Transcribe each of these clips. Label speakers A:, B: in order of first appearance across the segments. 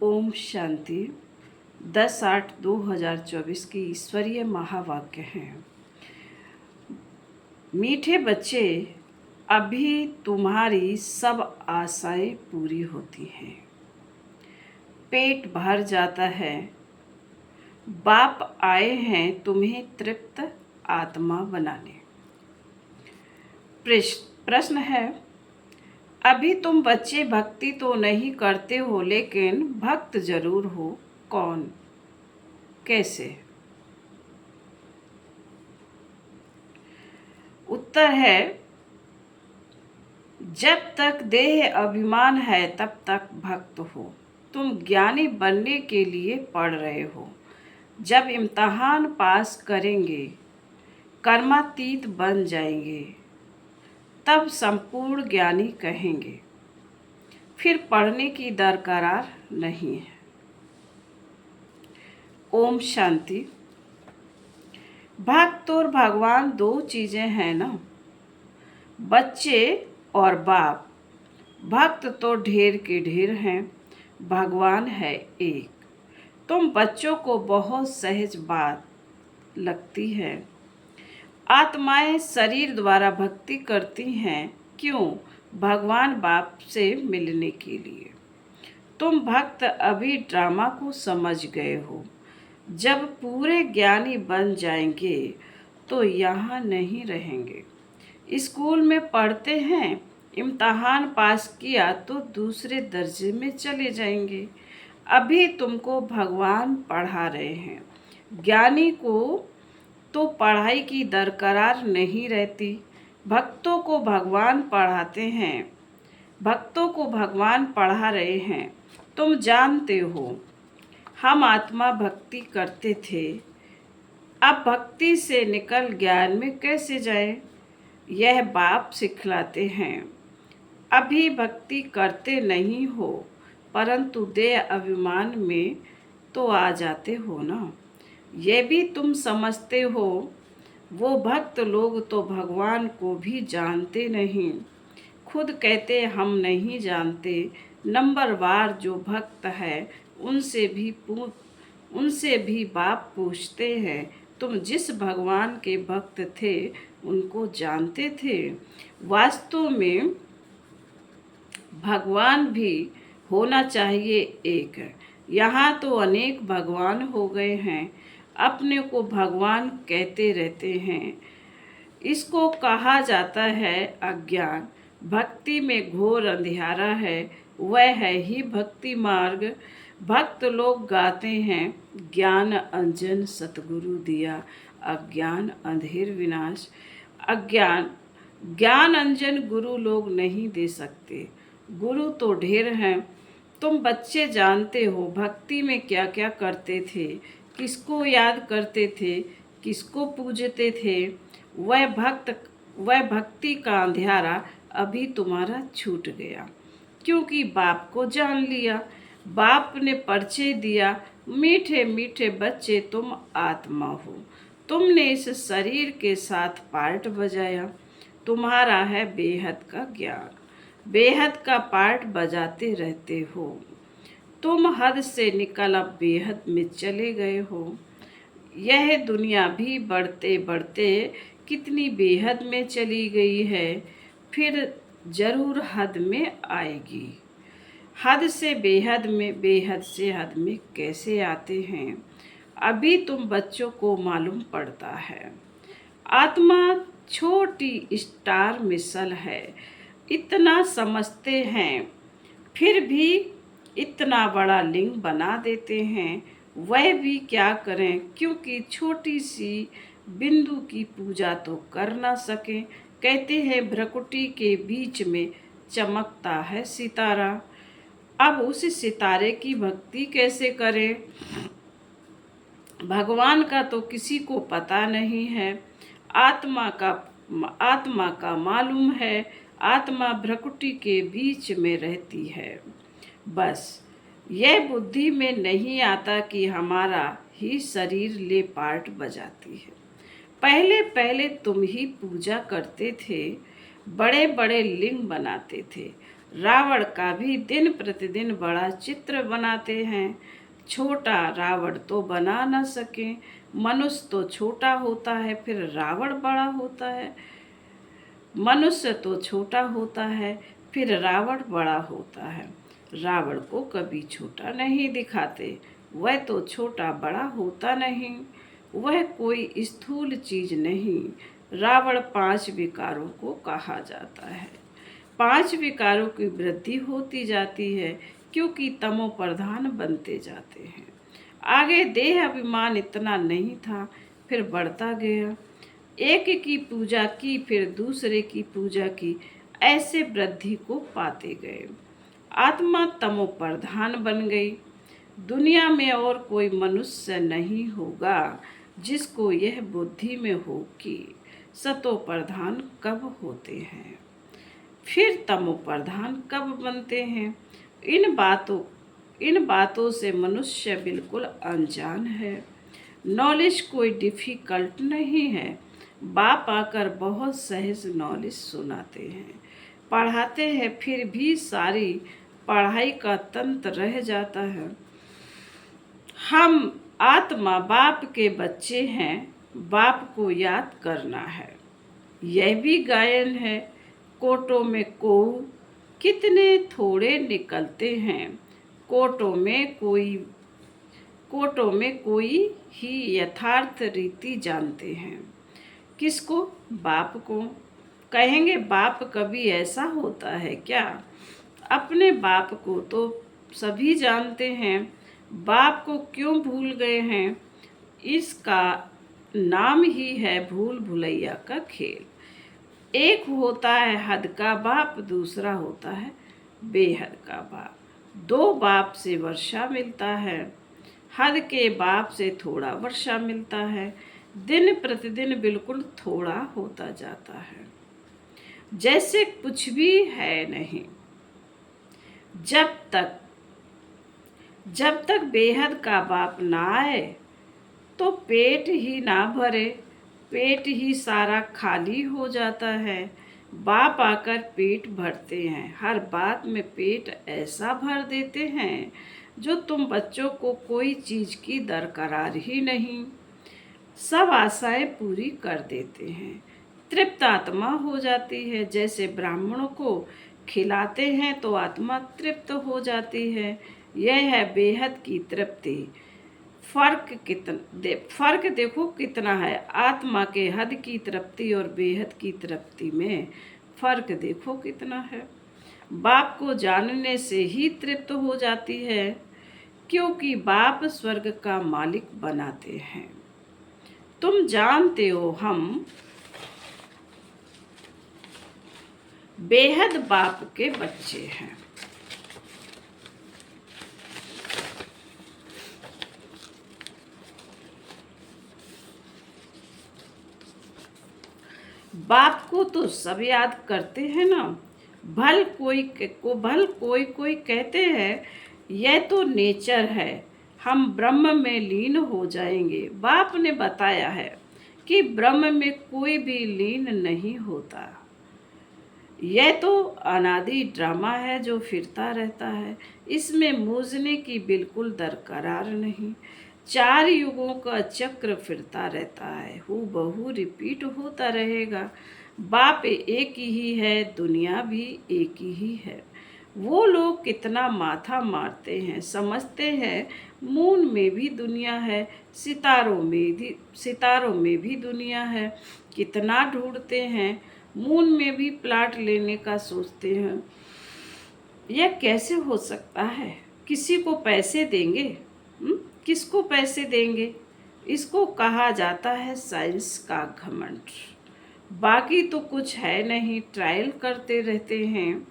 A: ओम शांति 10/8/2024 की ईश्वरीय महावाक्य हैं। मीठे बच्चे, अभी तुम्हारी सब आशाएं पूरी होती हैं, पेट भर जाता है। बाप आए हैं तुम्हें तृप्त आत्मा बनाने। प्रश्न है, अभी तुम बच्चे भक्ति तो नहीं करते हो, लेकिन भक्त जरूर हो। कौन, कैसे? उत्तर है, जब तक देह अभिमान है तब तक भक्त हो। तुम ज्ञानी बनने के लिए पढ़ रहे हो। जब इम्तहान पास करेंगे, कर्मातीत बन जाएंगे, तब संपूर्ण ज्ञानी कहेंगे। फिर पढ़ने की दरकार नहीं है। ओम शांति। भक्त और भगवान दो चीजें हैं ना, बच्चे और बाप। भक्त तो ढेर के ढेर हैं, भगवान है एक। तुम बच्चों को बहुत सहज बात लगती है। आत्माएं शरीर द्वारा भक्ति करती हैं, क्यों? भगवान बाप से मिलने के लिए। तुम भक्त अभी ड्रामा को समझ गए हो। जब पूरे ज्ञानी बन जाएंगे तो यहाँ नहीं रहेंगे। स्कूल में पढ़ते हैं, इम्तहान पास किया तो दूसरे दर्जे में चले जाएंगे। अभी तुमको भगवान पढ़ा रहे हैं। ज्ञानी को तो पढ़ाई की दरकार नहीं रहती। भक्तों को भगवान पढ़ाते हैं, भक्तों को भगवान पढ़ा रहे हैं। तुम जानते हो, हम आत्मा भक्ति करते थे, अब भक्ति से निकल ज्ञान में कैसे जाए, यह बाप सिखलाते हैं। अभी भक्ति करते नहीं हो, परंतु देह अभिमान में तो आ जाते हो ना। यह भी तुम समझते हो। वो भक्त लोग तो भगवान को भी जानते नहीं, खुद कहते हम नहीं जानते। नंबरवार जो भक्त है उनसे भी बाप पूछते हैं, तुम जिस भगवान के भक्त थे उनको जानते थे? वास्तव में भगवान भी होना चाहिए एक। यहाँ तो अनेक भगवान हो गए हैं, अपने को भगवान कहते रहते हैं। इसको कहा जाता है अज्ञान। भक्ति में घोर अंधियारा है, वह है ही भक्ति मार्ग। भक्त लोग गाते हैं, ज्ञान अंजन सतगुरु दिया, अज्ञान अंधेर विनाश। ज्ञान अंजन गुरु लोग नहीं दे सकते। गुरु तो ढेर हैं। तुम बच्चे जानते हो भक्ति में क्या क्या करते थे, किसको याद करते थे, किसको पूजते थे। वह भक्ति का अंधियारा अभी तुम्हारा छूट गया, क्योंकि बाप को जान लिया। बाप ने परिचय दिया, मीठे मीठे बच्चे तुम आत्मा हो। तुमने इस शरीर के साथ पार्ट बजाया, तुम्हारा है बेहद का ज्ञान। बेहद का पार्ट बजाते रहते हो। तुम हद से निकल अब बेहद में चले गए हो। यह दुनिया भी बढ़ते बढ़ते कितनी बेहद में चली गई है, फिर जरूर हद में आएगी। हद से बेहद में, बेहद से हद में कैसे आते हैं, अभी तुम बच्चों को मालूम पड़ता है। आत्मा छोटी स्टार मिसल है, इतना समझते हैं, फिर भी इतना बड़ा लिंग बना देते हैं। वह भी क्या करें, क्योंकि छोटी सी बिंदु की पूजा तो कर ना सके। कहते हैं भ्रकुटी के बीच में चमकता है सितारा। अब उस सितारे की भक्ति कैसे करें? भगवान का तो किसी को पता नहीं है। आत्मा का मालूम है, आत्मा भ्रकुटी के बीच में रहती है। बस यह बुद्धि में नहीं आता कि हमारा ही शरीर ले पार्ट बजाती है। पहले पहले तुम ही पूजा करते थे, बड़े बड़े लिंग बनाते थे, रावण का भी दिन प्रतिदिन बड़ा चित्र बनाते हैं। छोटा रावण तो बना न सके, मनुष्य तो छोटा होता है फिर रावण बड़ा होता है। मनुष्य तो छोटा होता है फिर रावण बड़ा होता है। रावण को कभी छोटा नहीं दिखाते, वह तो छोटा बड़ा होता नहीं, वह कोई स्थूल चीज नहीं। रावण 5 विकारों को कहा जाता है। 5 विकारों की वृद्धि होती जाती है क्योंकि तमो प्रधान बनते जाते हैं। आगे देह अभिमान इतना नहीं था, फिर बढ़ता गया। एक की पूजा की फिर दूसरे की पूजा की, ऐसे वृद्धि को पाते गए। आत्मा तमो प्रधान बन गई। दुनिया में और कोई मनुष्य नहीं होगा जिसको यह बुद्धि में हो कि सतो प्रधान कब होते हैं, फिर तमो प्रधान कब बनते हैं। इन बातों से मनुष्य बिल्कुल अनजान है। नॉलेज कोई डिफिकल्ट नहीं है। बाप आकर बहुत सहज नॉलेज सुनाते हैं, पढ़ाते हैं, फिर भी सारी पढ़ाई का तंत्र रह जाता है। हम आत्मा बाप के बच्चे हैं, बाप को याद करना है। यह भी गायन है, कोटों में कोऊ कितने थोड़े निकलते हैं। कोटों में कोई ही यथार्थ रीति जानते हैं। किसको? बाप को। कहेंगे बाप कभी ऐसा होता है क्या? अपने बाप को तो सभी जानते हैं, बाप को क्यों भूल गए हैं? इसका नाम ही है भूल भुलैया का खेल। एक होता है हद का बाप, दूसरा होता है बेहद का बाप। 2 बाप से वर्षा मिलता है, हद के बाप से थोड़ा वर्षा मिलता है। दिन प्रतिदिन बिल्कुल थोड़ा होता जाता है, जैसे कुछ भी है नहीं। जब तक बेहद का बाप ना आए तो पेट ही ना भरे, पेट ही सारा खाली हो जाता है। बाप आकर पेट भरते हैं, हर बात में पेट ऐसा भर देते हैं जो तुम बच्चों को कोई चीज की दरकार ही नहीं। सब आशाएं पूरी कर देते हैं, तृप्त आत्मा हो जाती है। जैसे ब्राह्मणों को खिलाते हैं तो आत्मा तृप्त हो जाती है। यह है बेहद की तृप्ति। फर्क देखो कितना है। आत्मा के हद की तृप्ति और बेहद की तृप्ति में फर्क देखो कितना है। बाप को जानने से ही तृप्त हो जाती है, क्योंकि बाप स्वर्ग का मालिक बनाते हैं। तुम जानते हो हम बेहद बाप के बच्चे हैं। बाप को तो सब याद करते हैं ना। भल कोई कहते हैं यह तो नेचर है, हम ब्रह्म में लीन हो जाएंगे। बाप ने बताया है कि ब्रह्म में कोई भी लीन नहीं होता। यह तो अनादि ड्रामा है जो फिरता रहता है, इसमें मूझने की बिल्कुल दरकार नहीं। 4 युगों का चक्र फिरता रहता है, हूबहू रिपीट होता रहेगा। बाप एक ही है, दुनिया भी एक ही है। वो लोग कितना माथा मारते हैं, समझते हैं मून में भी दुनिया है, सितारों में भी दुनिया है। कितना ढूंढते हैं, मून में भी प्लाट लेने का सोचते हैं। यह कैसे हो सकता है? किसी को पैसे देंगे? किसको पैसे देंगे? इसको कहा जाता है साइंस का घमंड। बाकी तो कुछ है नहीं, ट्रायल करते रहते हैं।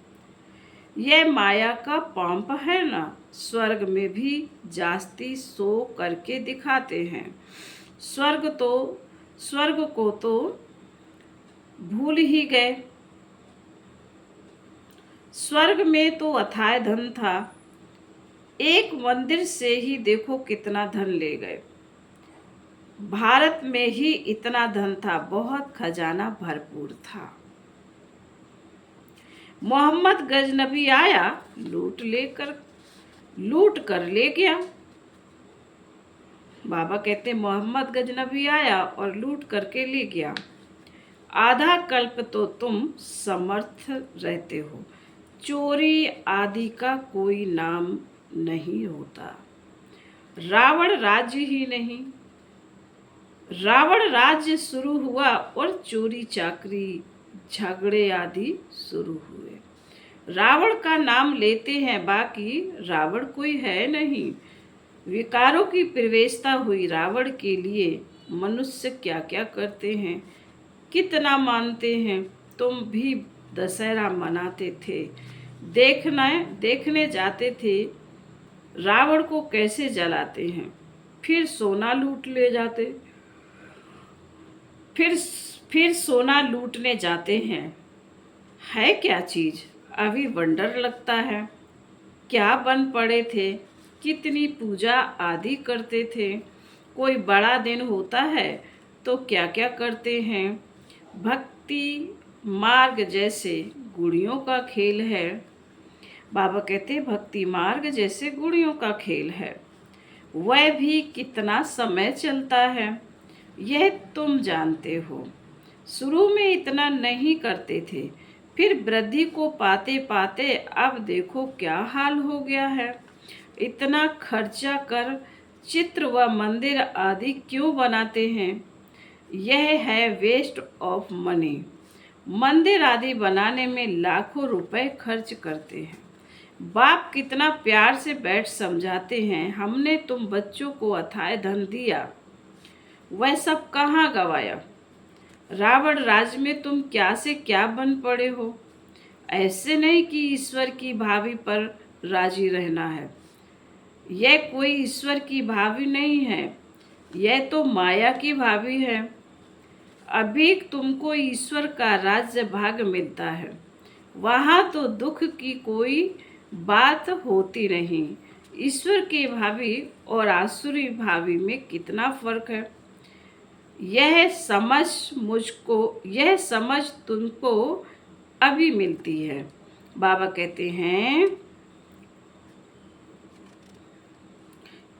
A: यह माया का पंप है ना, स्वर्ग में भी जास्ती शो करके दिखाते हैं। स्वर्ग को तो भूल ही गए। स्वर्ग में तो अथाह धन था, एक मंदिर से ही देखो कितना धन ले गए। भारत में ही इतना धन था, बहुत खजाना भरपूर था। मोहम्मद गजनबी आया, लूट कर ले गया। बाबा कहते मोहम्मद गजनबी आया और लूट करके ले गया। आधा कल्प तो तुम समर्थ रहते हो, चोरी आदि का कोई नाम नहीं होता। रावण राज्य ही नहीं, रावण राज्य शुरू हुआ और चोरी चाकरी झगड़े आदि शुरू हुए। रावण का नाम लेते हैं, बाकी रावण कोई है नहीं। विकारों की प्रवेशता हुई रावण के लिए मनुष्य क्या क्या करते हैं, कितना मानते हैं। तुम भी दशहरा मनाते थे, देखने जाते थे रावण को कैसे जलाते हैं, फिर सोना लूट ले जाते, फिर सोना लूटने जाते हैं। है क्या चीज, अभी वंडर लगता है। क्या बन पड़े थे, कितनी पूजा आदि करते थे। कोई बड़ा दिन होता है तो क्या क्या करते हैं। भक्ति मार्ग जैसे गुड़ियों का खेल है। बाबा कहते भक्ति मार्ग जैसे गुड़ियों का खेल है, वह भी कितना समय चलता है, यह तुम जानते हो। शुरू में इतना नहीं करते थे, फिर वृद्धि को पाते पाते अब देखो क्या हाल हो गया है। इतना खर्चा कर चित्र व मंदिर आदि क्यों बनाते हैं। यह है वेस्ट ऑफ मनी। मंदिर आदि बनाने में लाखों रुपए खर्च करते हैं। बाप कितना प्यार से बैठ समझाते हैं, हमने तुम बच्चों को अथाह धन दिया, वह सब कहाँ गवाया। रावण राज में तुम क्या से क्या बन पड़े हो। ऐसे नहीं कि ईश्वर की भावी पर राजी रहना है। यह कोई ईश्वर की भावी नहीं है, यह तो माया की भावी है। अभी तुमको ईश्वर का राज्य भाग मिलता है, वहाँ तो दुख की कोई बात होती नहीं। ईश्वर के भावी और आसुरी भावी में कितना फर्क है, यह समझ तुमको अभी मिलती है। बाबा कहते हैं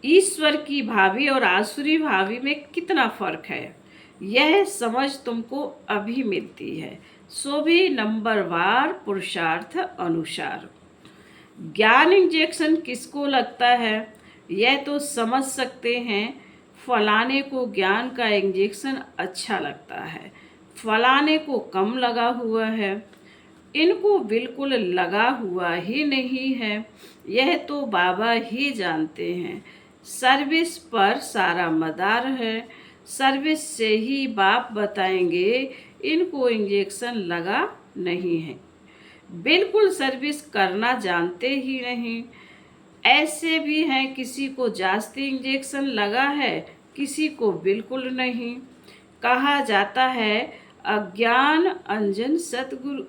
A: ईश्वर की भावी और आसुरी भावी में कितना फर्क है, यह समझ तुमको अभी मिलती है। सो भी नंबरवार पुरुषार्थ अनुसार। ज्ञान इंजेक्शन किसको लगता है, यह तो समझ सकते हैं। फलाने को ज्ञान का इंजेक्शन अच्छा लगता है, फलाने को कम लगा हुआ है, इनको बिल्कुल लगा हुआ ही नहीं है, यह तो बाबा ही जानते हैं। सर्विस पर सारा मदार है, सर्विस से ही बाप बताएंगे इनको इंजेक्शन लगा नहीं है, बिल्कुल सर्विस करना जानते ही नहीं। ऐसे भी हैं, किसी को जास्ती इंजेक्शन लगा है, किसी को बिल्कुल नहीं। कहा जाता है अज्ञान अंजन सतगुरु,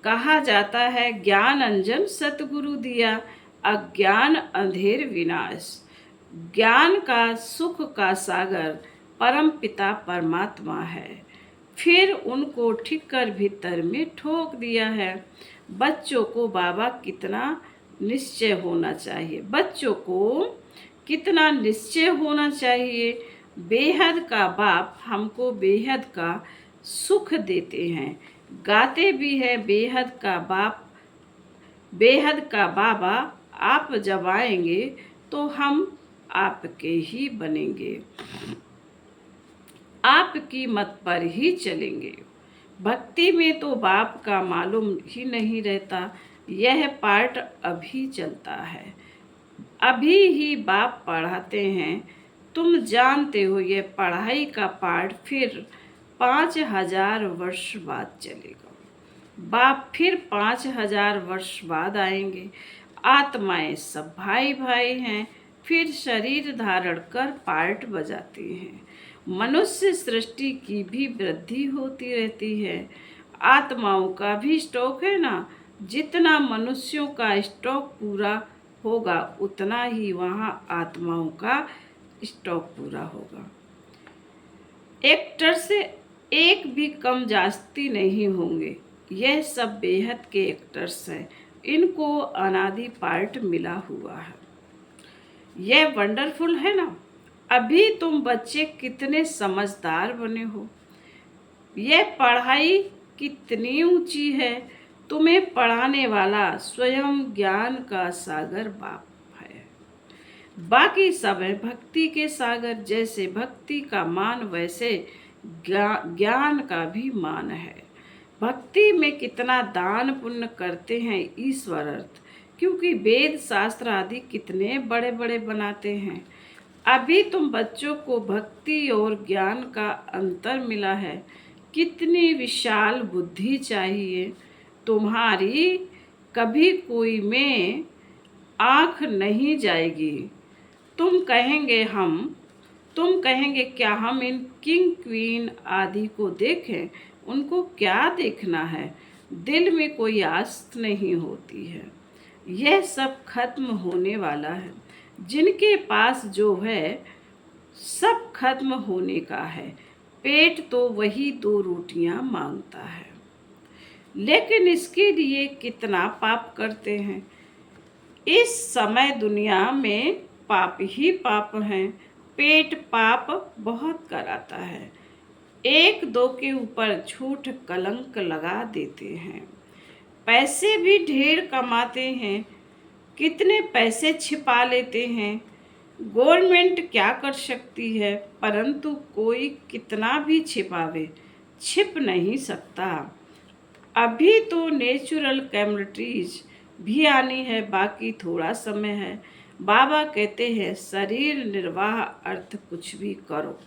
A: कहा जाता है ज्ञान अंजन सतगुरु दिया, अज्ञान अंधेर विनाश। ज्ञान का सुख का सागर परम पिता परमात्मा है, फिर उनको ठीक कर भीतर में ठोक दिया है। बच्चों को बाबा कितना निश्चय होना चाहिए, बच्चों को कितना निश्चय होना चाहिए। बेहद का बाप हमको बेहद का सुख देते हैं। गाते भी है बेहद का बाप, बेहद का बाबा आप जब आएंगे तो हम आपके ही बनेंगे, आपकी मत पर ही चलेंगे। भक्ति में तो बाप का मालूम ही नहीं रहता, यह पार्ट अभी चलता है, अभी ही बाप पढ़ाते हैं। तुम जानते हो ये पढ़ाई का पार्ट फिर 5000 वर्ष बाद चलेगा। बाप फिर 5000 वर्ष बाद आएंगे। आत्माएं सब भाई भाई हैं, फिर शरीर धारण कर पार्ट बजाते हैं। मनुष्य सृष्टि की भी वृद्धि होती रहती है, आत्माओं का भी स्टॉक है ना। जितना मनुष्यों का स्टॉक पूरा होगा उतना ही वहाँ आत्माओं का स्टॉक पूरा होगा। एक्टर से एक भी कम जास्ती नहीं होंगे, यह सब बेहद के एक्टर्स हैं, इनको अनादि पार्ट मिला हुआ है। यह वंडरफुल है ना। अभी तुम बच्चे कितने समझदार बने हो। यह पढ़ाई कितनी ऊंची है। तुम्हें पढ़ाने वाला स्वयं ज्ञान का सागर बाप है। बाकी सब है भक्ति के सागर। जैसे भक्ति का मान वैसे ज्ञान का भी मान है। भक्ति में कितना दान पुण्य करते हैं ईश्वर अर्थ, क्योंकि वेद शास्त्र आदि कितने बड़े बड़े बनाते हैं। अभी तुम बच्चों को भक्ति और ज्ञान का अंतर मिला है। कितनी विशाल बुद्धि चाहिए तुम्हारी। कभी कोई में आँख नहीं जाएगी। तुम कहेंगे क्या हम इन किंग क्वीन आदि को देखें। उनको क्या देखना है। दिल में कोई आस नहीं होती है। यह सब खत्म होने वाला है। जिनके पास जो है सब खत्म होने का है। पेट तो वही 2 रोटियां मांगता है, लेकिन इसके लिए कितना पाप करते हैं। इस समय दुनिया में पाप ही पाप हैं। पेट पाप बहुत कराता है। 1-2 के ऊपर झूठ कलंक लगा देते हैं। पैसे भी ढेर कमाते हैं। कितने पैसे छिपा लेते हैं। गवर्नमेंट क्या कर सकती है, परंतु कोई कितना भी छिपावे छिप नहीं सकता। अभी तो नेचुरल कैमिस्ट्रीज भी आनी है, बाकी थोड़ा समय है। बाबा कहते हैं शरीर निर्वाह अर्थ कुछ भी करो।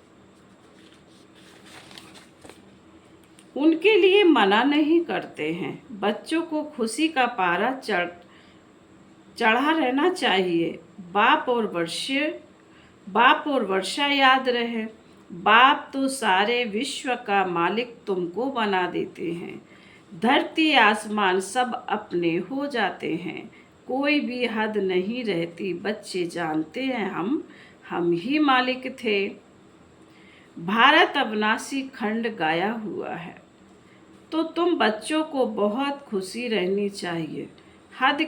A: उनके लिए मना नहीं करते हैं। बच्चों को खुशी का पारा चढ़ा रहना चाहिए। बाप और वर्षा याद रहे। बाप तो सारे विश्व का मालिक तुमको बना देते हैं। धरती आसमान सब अपने हो जाते हैं। कोई भी हद नहीं रहती। बच्चे जानते हैं हम ही मालिक थे। भारत अविनाशी खंड गाया हुआ है, तो तुम बच्चों को बहुत खुशी रहनी चाहिए। हद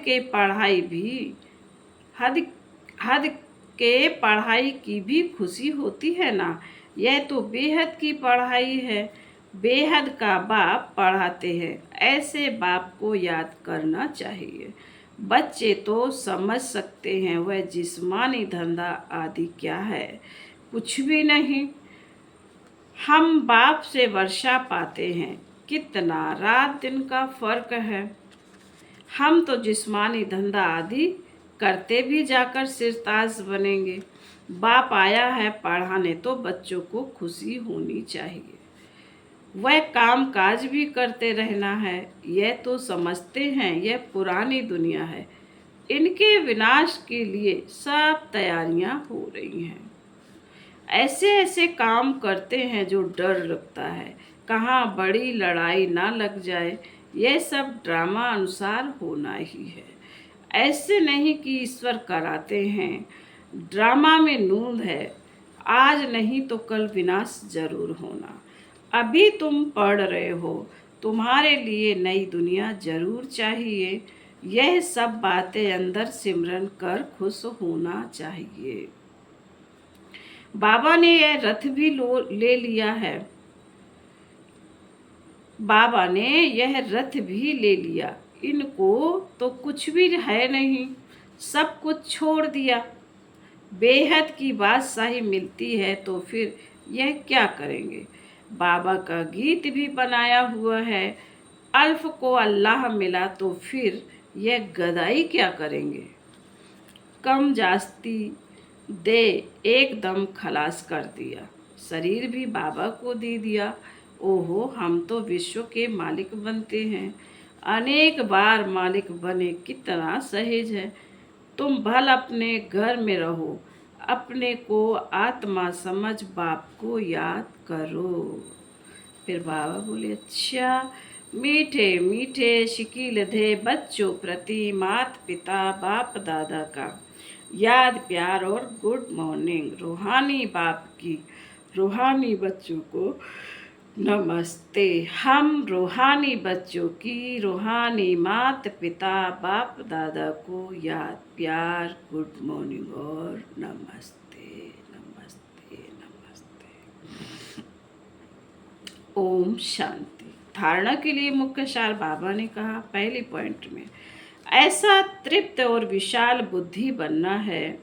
A: के पढ़ाई की भी खुशी होती है ना। यह तो बेहद की पढ़ाई है। बेहद का बाप पढ़ाते हैं। ऐसे बाप को याद करना चाहिए। बच्चे तो समझ सकते हैं वह जिस्मानी धंधा आदि क्या है। कुछ भी नहीं। हम बाप से वर्षा पाते हैं। कितना रात दिन का फर्क है। हम तो जिस्मानी धंधा आदि करते भी जाकर सिरताज बनेंगे। बाप आया है पढ़ाने, तो बच्चों को खुशी होनी चाहिए। वह काम काज भी करते रहना है। यह तो समझते हैं यह पुरानी दुनिया है। इनके विनाश के लिए सब तैयारियां हो रही हैं। ऐसे ऐसे काम करते हैं जो डर लगता है कहाँ बड़ी लड़ाई ना लग जाए। यह सब ड्रामा अनुसार होना ही है। ऐसे नहीं कि ईश्वर कराते हैं। ड्रामा में नूंद है। आज नहीं तो कल विनाश जरूर होना। अभी तुम पढ़ रहे हो, तुम्हारे लिए नई दुनिया जरूर चाहिए। यह सब बातें अंदर सिमरन कर खुश होना चाहिए। बाबा ने यह रथ भी ले लिया है। बाबा ने यह रथ भी ले लिया। इनको तो कुछ भी है नहीं, सब कुछ छोड़ दिया। बेहद की बादशाही मिलती है तो फिर यह क्या करेंगे। बाबा का गीत भी बनाया हुआ है। अल्फ को अल्लाह मिला तो फिर यह गदाई क्या करेंगे। कम जास्ती दे एकदम खलास कर दिया। शरीर भी बाबा को दे दिया। ओहो, हम तो विश्व के मालिक बनते हैं। अनेक बार मालिक बने कितना सहज है। तुम भल अपने घर में रहो। अपने को आत्मा समझ बाप को याद करो। फिर बाबा बोले अच्छा, मीठे मीठे शिकील दे बच्चों प्रति माता पिता बाप दादा का याद प्यार और गुड मॉर्निंग। रूहानी बाप की रूहानी बच्चों को नमस्ते। हम रूहानी बच्चों की रूहानी माता पिता बाप दादा को याद प्यार गुड मॉर्निंग और नमस्ते नमस्ते नमस्ते। ओम शांति। धारणा के लिए मुख्य सार बाबा ने कहा पहले पॉइंट में, ऐसा तृप्त और विशाल बुद्धि बनना है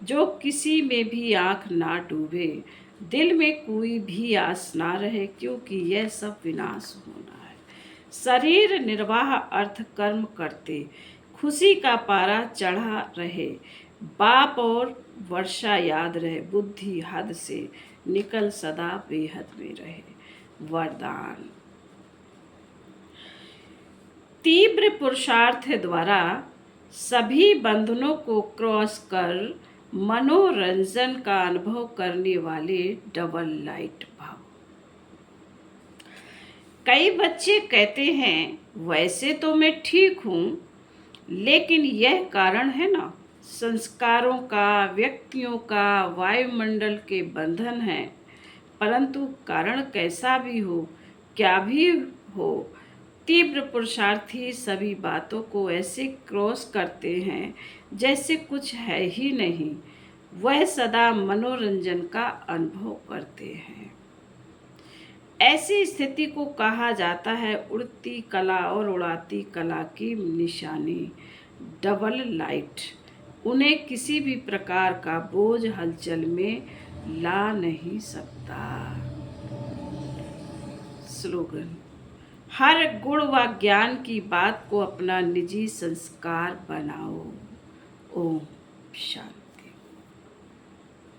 A: जो किसी में भी आंख ना डूबे, दिल में कोई भी आस ना रहे, क्योंकि यह सब विनाश होना है। शरीर निर्वाह अर्थ कर्म करते खुशी का पारा चढ़ा रहे, बाप और वर्षा याद रहे, बुद्धि हद से निकल सदा बेहद में रहे। वरदान, तीव्र पुरुषार्थ द्वारा सभी बंधनों को क्रॉस कर मनोरंजन का अनुभव करने वाले डबल लाइट भाव। कई बच्चे कहते हैं वैसे तो मैं ठीक हूँ, लेकिन यह कारण है ना, संस्कारों का, व्यक्तियों का, वायुमंडल के बंधन है। परंतु कारण कैसा भी हो, क्या भी हो, तीव्र पुरुषार्थी सभी बातों को ऐसे क्रॉस करते हैं जैसे कुछ है ही नहीं। वह सदा मनोरंजन का अनुभव करते हैं। ऐसी स्थिति को कहा जाता है उड़ती कला और उड़ाती कला की निशानी, डबल लाइट। उन्हें किसी भी प्रकार का बोझ हलचल में ला नहीं सकता। स्लोगन, हर गुण व ज्ञान की बात को अपना निजी संस्कार बनाओ। ओम शांति।